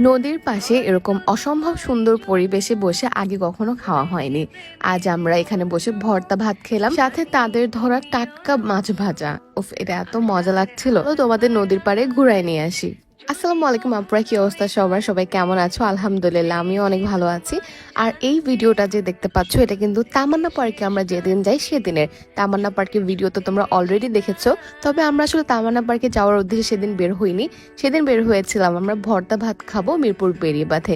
নদীর পাশে এরকম অসম্ভব সুন্দর পরিবেশে বসে আগে কখনো খাওয়া হয়নি। আজ আমরা এখানে বসে ভর্তা ভাত খেলাম, সাথে তাদের ধরা টাটকা মাছ ভাজা। উফ, এটা এত মজা লাগছিল। তো তোমাদের নদীর পাড়ে ঘুরাই নিয়ে আসি। আসসালামু আলাইকুম আপুরা, কি অবস্থা সবাই কেমন আছো? আলহামদুলিল্লাহ, আমিও অনেক ভালো আছি। আর এই ভিডিওটা যে দেখতে পাচ্ছ, এটা কিন্তু তামান্না পার্কে আমরা যেদিন যাই সেদিনের। তামান্না পার্কের ভিডিও তো তোমরা অলরেডি দেখেছো, তবে আমরা আসলে তামান্না পার্কে যাওয়ার উদ্দেশ্যে সেদিন বের হইনি। সেদিন বের হয়েছিলাম আমরা ভর্তা ভাত খাবো মিরপুর বেরিবাঁধে।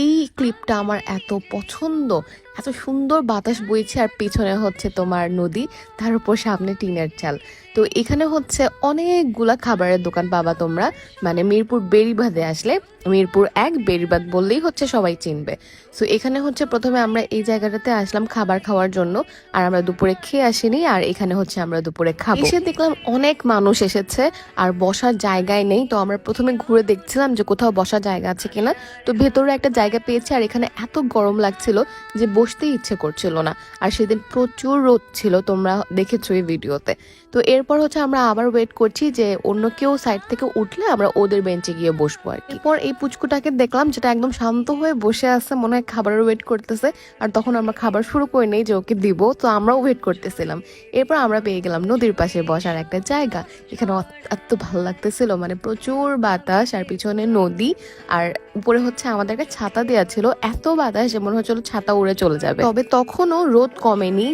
এই ক্লিপটা আমার এত পছন্দ, এত সুন্দর বাতাস বইছে আর পিছনে হচ্ছে তোমার নদী, তার উপর সামনে টিনের চাল। তো এখানে হচ্ছে অনেকগুলা খাবারের দোকান পাবা তোমরা, মানে মিরপুর বেড়িবাঁধে আসলে মিরপুর 1 বেড়িবাঁধ বললেই হচ্ছে সবাই চিনবে। সো এখানে হচ্ছে প্রথমে আমরা এই জায়গাটাতে আসলাম খাবার খাওয়ার জন্য, আর আমরা দুপুরে খেয়ে আসিনি, আর এখানে হচ্ছে আমরা দুপুরে খাবো। এসে দেখলাম অনেক মানুষ এসেছে আর বসার জায়গায় নেই। তো আমরা প্রথমে ঘুরে দেখছিলাম যে কোথাও বসার জায়গা আছে কিনা। তো ভেতরে একটা জায়গা পেয়েছি, আর এখানে এত গরম লাগছিল যে বসতেই ইচ্ছে করছিল না। আর সেদিন প্রচুর রোদ ছিল, তোমরা দেখেছো এই ভিডিওতে। তো এরপর হচ্ছে আমরা আবার ওয়েট করছি যে অন্য কেউ সাইড থেকে উঠলে আমরা ওদের বেঞ্চে গিয়ে বসবো আর কি। এরপর এই পুচকুটাকে দেখলাম যেটা একদম শান্ত হয়ে বসে আছে, মনে হয় খাবারের ওয়েট করতেছে। আর তখন আমরা খাবার শুরু করে নেই যে ওকে দিব, তো আমরাও ওয়েট করতেছিলাম। এরপর আমরা পেয়ে গেলাম নদীর পাশে বসার একটা জায়গা। এখানে এত ভালো লাগতেছিল, মানে প্রচুর বাতাস আর পিছনে নদী, আর উপরে হচ্ছে আমাদের একটা ছাতা দেওয়া ছিল। এত বাতাস যে মনে হচ্ছিল ছাতা উড়ে চলে যাবে। তবে তখনও রোদ কমেনি,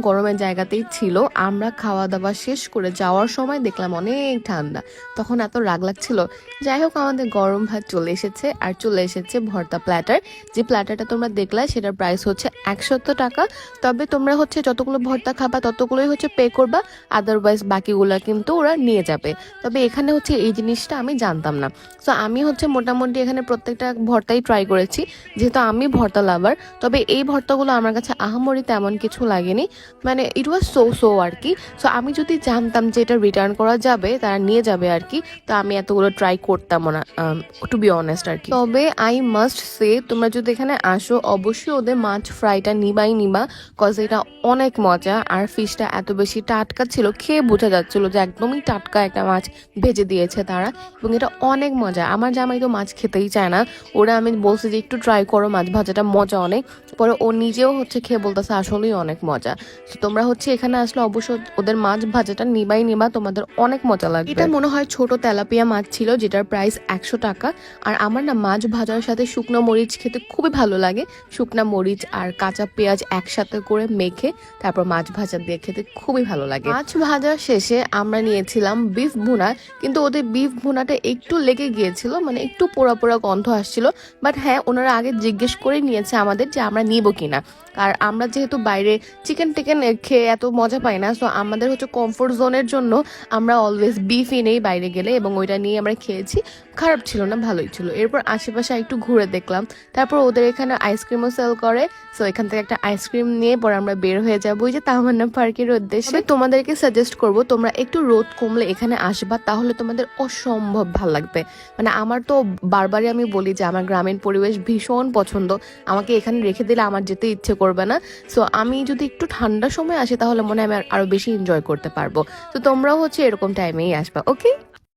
গরমের জায়গাতেই ছিল। আমরা খাওয়া দাওয়া শেষ করে যাওয়ার সময় দেখলাম অনেক ঠান্ডা, তখন এত রাগ লাগছিল। যাই হোক, আমাদের গরম ভাত চলে এসেছে, আর চলে এসেছে ভর্তা প্ল্যাটার। যে প্ল্যাটারটা তোমরা দেখলা সেটার প্রাইস হচ্ছে 170 টাকা। তবে তোমরা হচ্ছে যতগুলো ভর্তা খাবা ততগুলোই হচ্ছে পে করবা, আদারওয়াইজ বাকিগুলো কিন্তু ওরা নিয়ে যাবে। তবে এখানে হচ্ছে এই জিনিসটা আমি জানতাম না। সো আমি হচ্ছে মোটামুটি এখানে প্রত্যেকটা ভর্তাই ট্রাই করেছি, যেহেতু আমি ভর্তা লাভার। তবে এই ভর্তাগুলো আমার কাছে আহামরি তেমন কিছু লাগেনি, মানে ইট ওয়াজ সো আর কি। সো আমি যদি জানতাম যে এটা রিটার্ন করা যাবে, তারা নিয়ে যাবে আর কি, তো আমি এতগুলো ট্রাই করতাম না, টু বি অনেস্ট আর কি। তবে আই মাস্ট সে, তোমরা যদি এখানে আসো অবশ্যই ওদের মাছ ফ্রাইটা নিবা, কজ এটা অনেক মজা। আর ফিশটা এত বেশি টাটকা ছিল, খেয়ে বোঝা যাচ্ছিল যে একদমই টাটকা একটা মাছ ভেজে দিয়েছে তারা, এবং এটা অনেক মজা। আমার জামাই তো মাছ খেতেই চায় না, ওরা আমি বলছি যে একটু ট্রাই করো, মাছ ভাজাটা মজা অনেক। পরে ও নিজেও হচ্ছে খেয়ে বলতেছে আসলেই অনেক মজা। তো তোমরা হচ্ছে এখানে আসলে অবশ্যই ওদের মাছ ভাজাটা নিবা, তোমাদের অনেক মজা লাগবে। এটা মনে হয় ছোট তেলাপিয়া মাছ ছিল, যেটার প্রাইস 100 টাকা। আর আমার না মাছ ভাজার সাথে শুকনো মরিচ খেতে খুবই ভালো লাগে। শুকনা মরিচ আর কাঁচা পেঁয়াজ একসাথে করে মেখে তারপর মাছ ভাজা দিয়ে খেতে খুবই ভালো লাগে। মাছ ভাজার শেষে আমরা নিয়েছিলাম বিফ ভুনা, কিন্তু ওদের বিফ ভুনাটা একটু লেগে গিয়েছিল, মানে একটু পোড়া গন্ধ আসছিল। বাট হ্যাঁ, ওনারা আগে জিজ্ঞেস করে নিয়েছে আমাদের যে আমরা নিব কিনা। আর আমরা যেহেতু বাইরে চিকেন খেয়ে এত মজা পাই না, সো আমাদের হচ্ছে কমফোর্ট জোনের জন্য আমরা অলওয়েজ বিফই নেই বাইরে গেলে, এবং ওইটা নিয়ে আমরা খেয়েছি। খারাপ ছিল না, ভালোই ছিল। এরপর আশেপাশে একটু ঘুরে দেখলাম, তারপর ওদের এখানে আইসক্রিমও সেল করে। সো এখান থেকে একটা আইসক্রিম নিয়ে পরে আমরা বের হয়ে যাবো ওই যে তামান্না পার্কের উদ্দেশ্যে। তোমাদেরকে সাজেস্ট করব তোমরা একটু রোদ কমলে এখানে আসবা, তাহলে তোমাদের অসম্ভব ভালো লাগবে। মানে আমার তো বারবারই আমি বলি যে আমার গ্রামীণ পরিবেশ ভীষণ পছন্দ, আমাকে এখানে রেখে দিলে আমার যেতে ইচ্ছে করবে না। সো আমি যদি একটু ঠান্ডার সময় আসি তাহলে মনে হয় আমি আরো বেশি এনজয় করতে পারবো। তো তোমরাও হচ্ছে এরকম টাইমেই আসবা, ওকে।